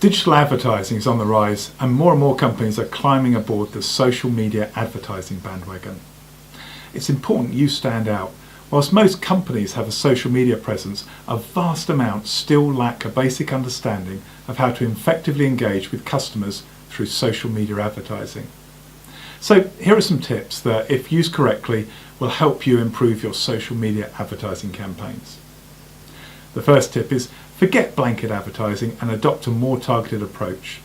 Digital advertising is on the rise, and more companies are climbing aboard the social media advertising bandwagon. It's important you stand out. Whilst most companies have a social media presence, a vast amount still lack a basic understanding of how to effectively engage with customers through social media advertising. So here are some tips that, if used correctly, will help you improve your social media advertising campaigns. The first tip is forget blanket advertising and adopt a more targeted approach.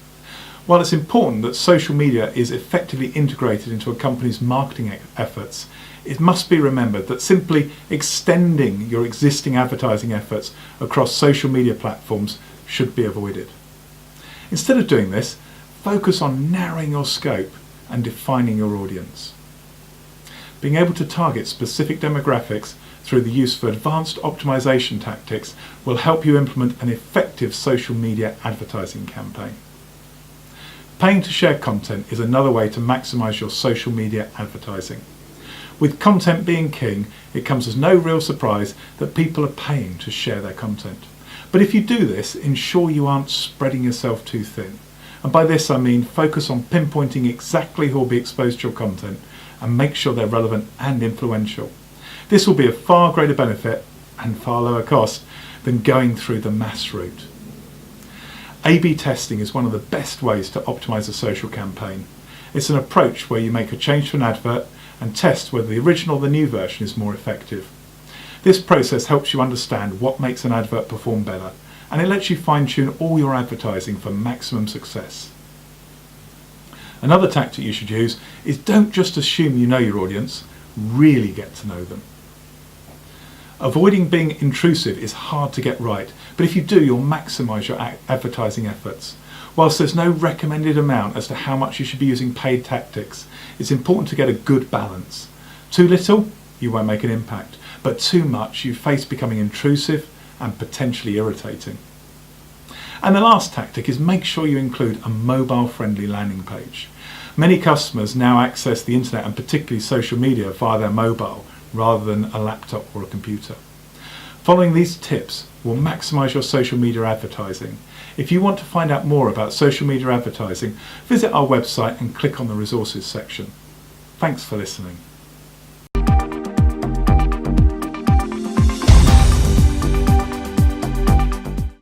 While it's important that social media is effectively integrated into a company's marketing efforts, it must be remembered that simply extending your existing advertising efforts across social media platforms should be avoided. Instead of doing this, focus on narrowing your scope and defining your audience. Being able to target specific demographics through the use of advanced optimization tactics will help you implement an effective social media advertising campaign. Paying to share content is another way to maximize your social media advertising. With content being king, it comes as no real surprise that people are paying to share their content. But if you do this, ensure you aren't spreading yourself too thin. And by this I mean focus on pinpointing exactly who will be exposed to your content and make sure they're relevant and influential. This will be a far greater benefit and far lower cost than going through the mass route. A/B testing is one of the best ways to optimize a social campaign. It's an approach where you make a change to an advert and test whether the original or the new version is more effective. This process helps you understand what makes an advert perform better, and it lets you fine-tune all your advertising for maximum success. Another tactic you should use is don't just assume you know your audience, really get to know them. Avoiding being intrusive is hard to get right, but if you do, you'll maximise your advertising efforts. Whilst there's no recommended amount as to how much you should be using paid tactics, it's important to get a good balance. Too little, you won't make an impact, but too much, you face becoming intrusive and potentially irritating. And the last tactic is make sure you include a mobile-friendly landing page. Many customers now access the internet and particularly social media via their mobile rather than a laptop or a computer. Following these tips will maximise your social media advertising. If you want to find out more about social media advertising, visit our website and click on the resources section. Thanks for listening.